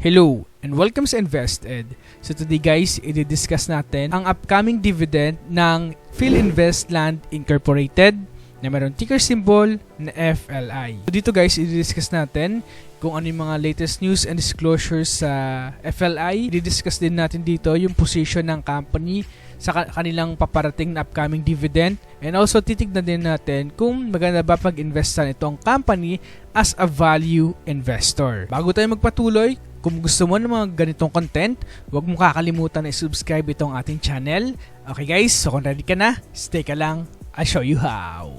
Hello and welcome sa Invested. So today guys, i-discuss natin ang upcoming dividend ng Filinvest Land Incorporated na mayroong ticker symbol na FLI. So dito guys, i-discuss natin kung ano yung mga latest news and disclosures sa FLI. I-discuss din natin dito yung position ng company sa kanilang paparating na upcoming dividend, and also titignan din natin kung maganda ba pag-investan itong company as a value investor. Bago tayo magpatuloy, kung gusto mo ng mga ganitong content, huwag mong kakalimutan na i-subscribe itong ating channel. Okay guys, so kung ready ka na, stay ka lang, I'll show you how.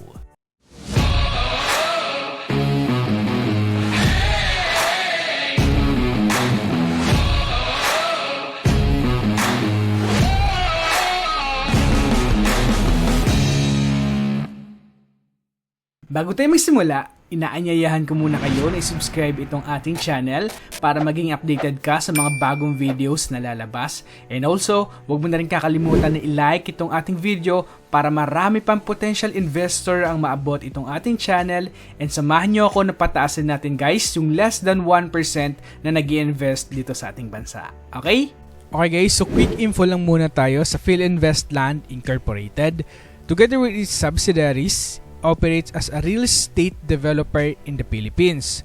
Bago tayo magsimula, inaanyayahan ko muna kayo na i-subscribe itong ating channel para maging updated ka sa mga bagong videos na lalabas. And also, huwag mo na rin kakalimutan na i-like itong ating video para marami pang potential investor ang maabot itong ating channel. And samahan nyo ako na pataasin natin guys yung less than 1% na nag-i-invest dito sa ating bansa. Okay? Okay guys, so quick info lang muna tayo sa Filinvest Land Incorporated. Together with its subsidiaries, operates as a real estate developer in the Philippines.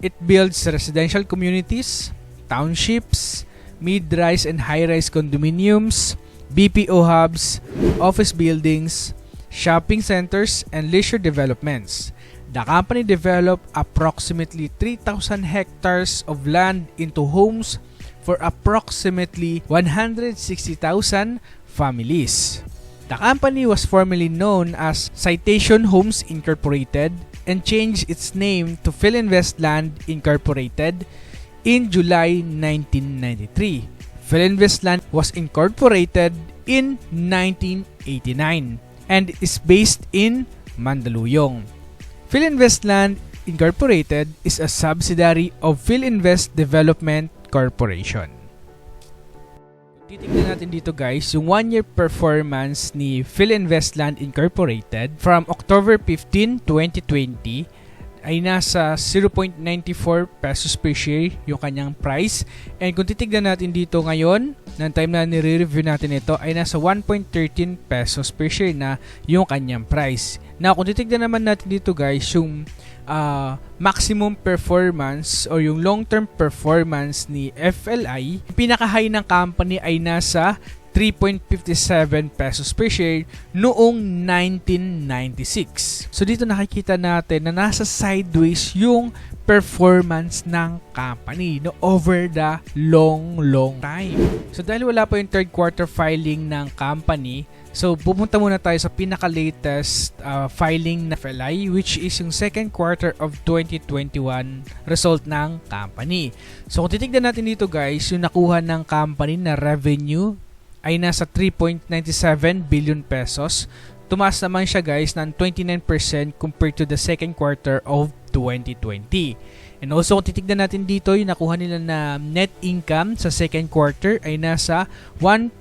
It builds residential communities, townships, mid-rise and high-rise condominiums, BPO hubs, office buildings, shopping centers, and leisure developments. The company developed approximately 3,000 hectares of land into homes for approximately 160,000 families. The company was formerly known as Citation Homes Incorporated and changed its name to Filinvest Land Incorporated in July 1993. Filinvest Land was incorporated in 1989 and is based in Mandaluyong. Filinvest Land Incorporated is a subsidiary of Filinvest Development Corporation. Titignan natin dito guys yung 1-year performance ni Filinvest Land Incorporated from October 15, 2020 ay nasa 0.94 pesos per share yung kanyang price. And kung titignan natin dito ngayon, ng time na nire-review natin ito, ay nasa 1.13 pesos per share na yung kanyang price. Now kung titignan naman natin dito guys yung maximum performance o yung long-term performance ni FLI, pinaka-high ng company ay nasa 3.57 pesos per share noong 1996. So dito nakikita natin na nasa sideways yung performance ng company no, over the long time. So dahil wala pa yung third quarter filing ng company, so pupunta muna tayo sa pinaka-latest filing na FLI, which is yung second quarter of 2021 result ng company. So kung titignan natin dito guys, yung nakuha ng company na revenue ay nasa 3.97 billion pesos. Tumaas naman siya guys ng 29% compared to the second quarter of 2020. And also kung titignan natin dito, yung nakuha nila na net income sa second quarter ay nasa 1.09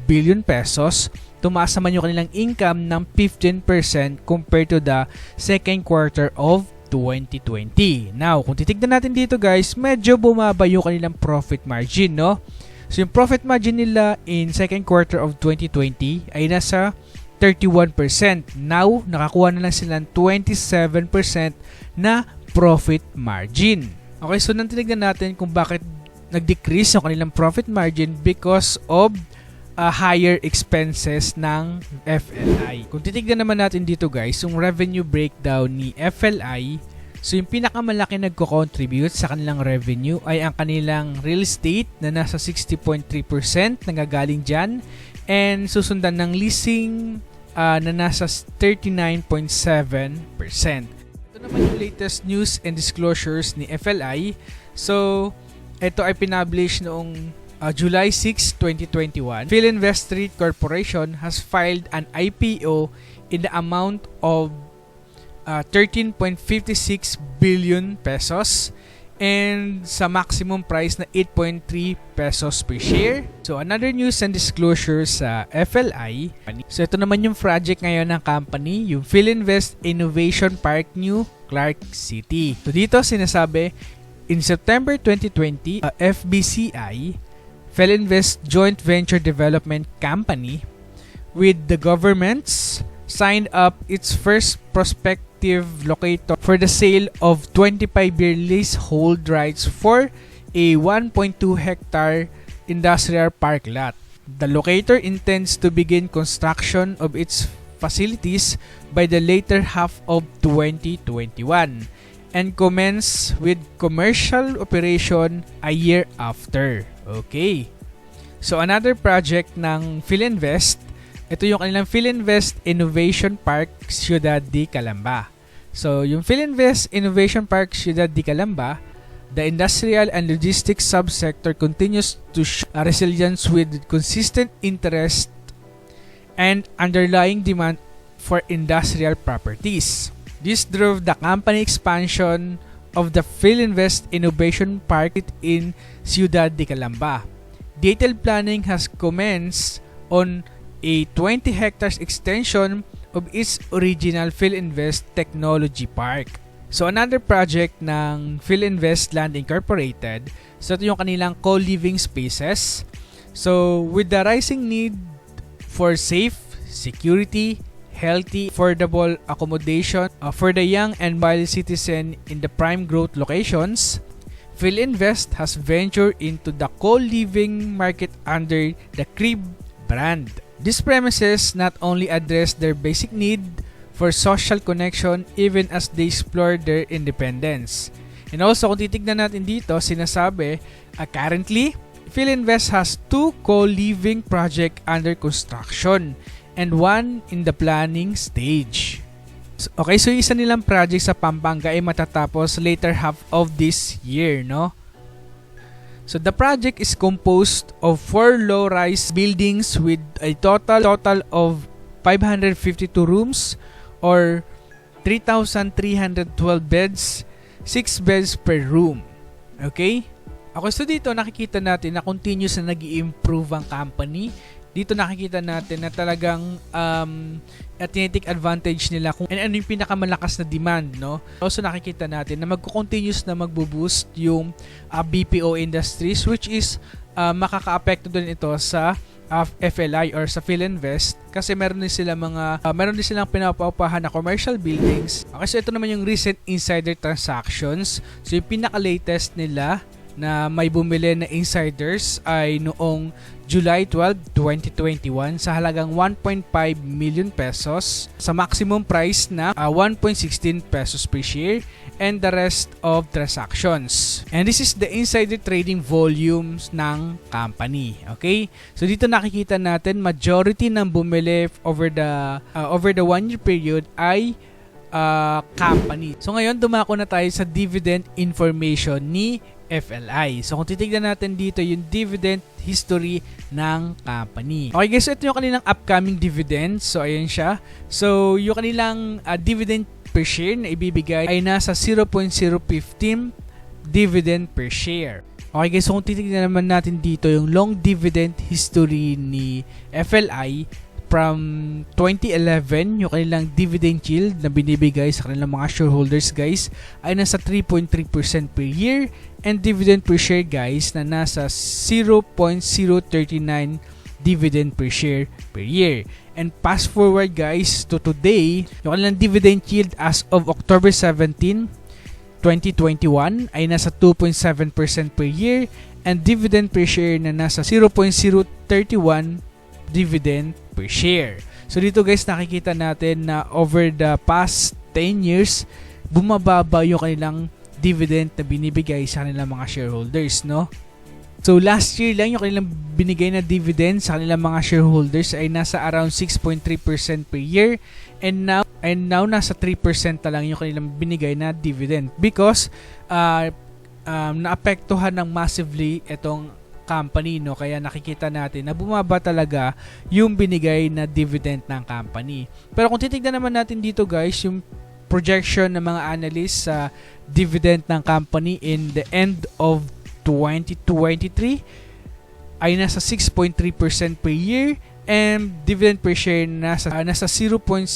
billion pesos. Tumaas naman yung kanilang income ng 15% compared to the second quarter of 2020. Now, kung titignan natin dito guys, medyo bumaba yung kanilang profit margin, no? So yung profit margin nila in second quarter of 2020 ay nasa 31%. Now, nakakuha na lang sila ng 27% na profit margin. Okay, so nang tinignan natin kung bakit nag-decrease yung kanilang profit margin because of higher expenses ng FLI. Kung titignan naman natin dito guys, yung revenue breakdown ni FLI, so yung pinakamalaki nagko-contribute sa kanilang revenue ay ang kanilang real estate na nasa 60.3% nanggagaling dyan, and susundan ng leasing na nasa 39.7%. Ito naman yung latest news and disclosures ni FLI. So ito ay pinablish noong July 6, 2021. Filinvest Street Corporation has filed an IPO in the amount of 13.56 billion pesos and sa maximum price na 8.3 pesos per share. So another news and disclosure sa FLI. So ito naman yung project ngayon ng company, yung Filinvest Innovation Park New Clark City. So dito sinasabi In September 2020, FBCI, Filinvest Joint Venture Development Company, with the governments, signed up its first prospective locator for the sale of 25-year leasehold rights for a 1.2 hectare industrial park lot. The locator intends to begin construction of its facilities by the later half of 2021 and commence with commercial operation a year after. Okay. So another project ng Filinvest, ito yung kanilang Filinvest Innovation Park Ciudad de Calamba. So yung Filinvest Innovation Park Ciudad de Calamba, the industrial and logistics subsector continues to show resilience with consistent interest and underlying demand for industrial properties. This drove the company expansion of the Filinvest Innovation Park in Ciudad de Calamba. Detailed planning has commenced on a 20 hectares extension of its original Filinvest Technology Park. So another project ng Filinvest Land Incorporated, so ito yung kanilang co-living spaces. So with the rising need for safe, security, healthy, affordable accommodation for the young and mobile citizen in the prime growth locations, Filinvest has ventured into the co-living market under the Crib brand. These premises not only address their basic need for social connection even as they explore their independence. And also, kung titignan natin dito, sinasabi, currently, Filinvest has 2 co-living projects under construction and 1 in the planning stage. Okay, so isa nilang project sa Pampanga ay matatapos later half of this year, no? So the project is composed of 4 low-rise buildings with a total of 552 rooms or 3,312 beds, 6 beds per room. Okay? Okay, so dito nakikita natin na continuous na nag-i-improve ang company. Dito nakikita natin na talagang tinitik advantage nila kung ano yung pinakamalakas na demand, no? Also nakikita natin na magko-continuous na magbo-boost yung BPO industries, which is makaka-apekto din ito sa FLI or sa Filinvest kasi meron din silang pinapaupahan na commercial buildings. Okay, so ito naman yung recent insider transactions. So yung pinaka-latest nila na may bumili na insiders ay noong July 12, 2021 sa halagang 1.5 million pesos sa maximum price na 1.16 pesos per share and the rest of transactions. And this is the insider trading volumes ng company. Okay? So dito nakikita natin majority ng bumili over the 1 year period ay company. So ngayon dumako na tayo sa dividend information ni FLI. So kung titignan natin dito yung dividend history ng company. Okay guys, so ito yung kanilang upcoming dividend. So ayan siya. So yung kanilang dividend per share na ibibigay ay nasa 0.015 dividend per share. Okay guys, so kung titignan naman natin dito yung long dividend history ni FLI from 2011, yung kanilang dividend yield na binibigay sa kanilang mga shareholders guys ay nasa 3.3% per year and dividend per share guys na nasa 0.039 dividend per share per year. And fast forward guys to today, yung kanilang dividend yield as of October 17, 2021 ay nasa 2.7% per year and dividend per share na nasa 0.031 dividend per share. So dito guys nakikita natin na over the past 10 years bumababa yung kanilang dividend na binibigay sa kanilang mga shareholders, no? So last year lang yung kanilang binigay na dividend sa kanilang mga shareholders ay nasa around 6.3% per year and now nasa 3% na lang yung kanilang binigay na dividend because naapektuhan ng massively itong company, no? Kaya nakikita natin na bumaba talaga yung binigay na dividend ng company. Pero kung titignan naman natin dito guys, yung projection ng mga analysts sa dividend ng company in the end of 2023 ay nasa 6.3% per year and dividend per share nasa 0.071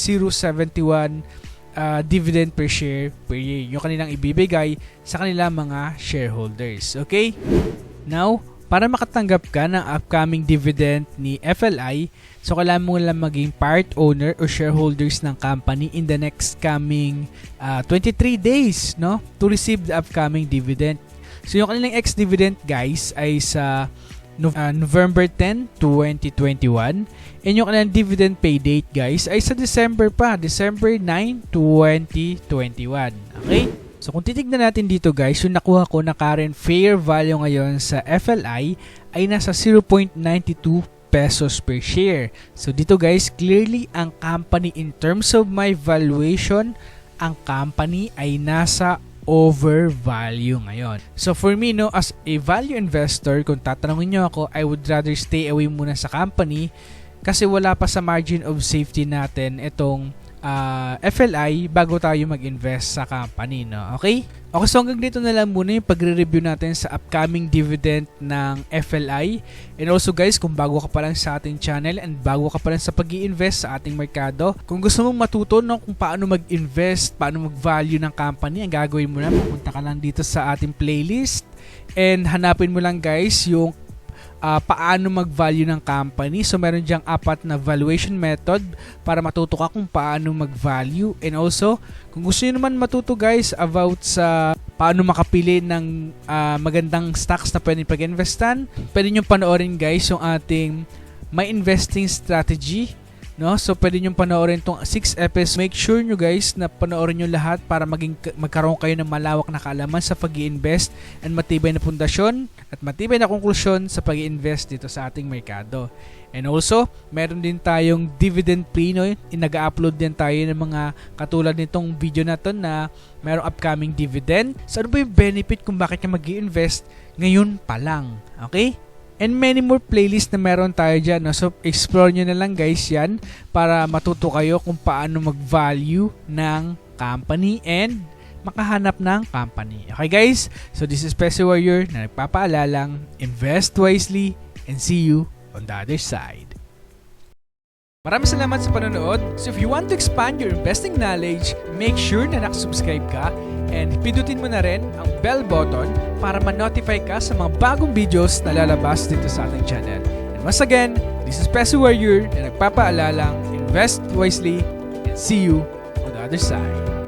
dividend per share per year. Yung kanilang ibibigay sa kanilang mga shareholders. Okay? Now, para makatanggap ka ng upcoming dividend ni FLI, so kailangan mo lang maging part owner or shareholders ng company in the next coming 23 days, no, to receive the upcoming dividend. So yung kanilang ex-dividend guys ay sa November 10, 2021, and yung kanilang dividend pay date guys ay sa December 9, 2021. Okay? So kung titignan natin dito guys, yung nakuha ko na current fair value ngayon sa FLI ay nasa 0.92 pesos per share. So dito guys, clearly ang company in terms of my valuation, ang company ay nasa overvalue ngayon. So for me, no, as a value investor, kung tatanungin nyo ako, I would rather stay away muna sa company kasi wala pa sa margin of safety natin itong FLI bago tayo mag-invest sa company, no? Okay? Okay, so hanggang dito na lang muna yung pagre-review natin sa upcoming dividend ng FLI. And also guys, kung bago ka pa lang sa ating channel and bago ka pa lang sa pag-i-invest sa ating merkado, kung gusto mong matuto, no, kung paano mag-invest, paano mag-value ng company, ang gagawin mo na, pupunta ka lang dito sa ating playlist and hanapin mo lang guys yung paano mag-value ng company. So meron diyang 4 na valuation method para matuto ka kung paano mag-value. And also, kung gusto niyo naman matuto guys about sa paano makapili ng magandang stocks na pwedeng pag-investan, pwede niyo panoorin guys yung ating My Investing Strategy, no? So pwede niyo panoorin tong 6 episodes. Make sure nyo guys na panoorin nyo lahat para magkaroon kayo ng malawak na kaalaman sa pag-i-invest and matibay na pundasyon at matibay na konklusyon sa pag-i-invest dito sa ating merkado. And also, meron din tayong dividend play, no? Nag-upload din tayo ng mga katulad nitong video na to na merong upcoming dividend. So ano ba yung benefit kung bakit ka mag-i-invest ngayon pa lang? Okay? And many more playlists na meron tayo dyan, no? So explore nyo na lang guys yan para matuto kayo kung paano mag-value ng company and makahanap ng company. Okay guys? So this is Pse Warrior na nagpapaalalang invest wisely and see you on the other side. Maraming salamat sa panonood. So if you want to expand your investing knowledge, make sure na nakasubscribe ka and pindutin mo na rin ang bell button para ma-notify ka sa mga bagong videos na lalabas dito sa ating channel. And once again, this is Pse Warrior na nagpapaalalang invest wisely and see you on the other side.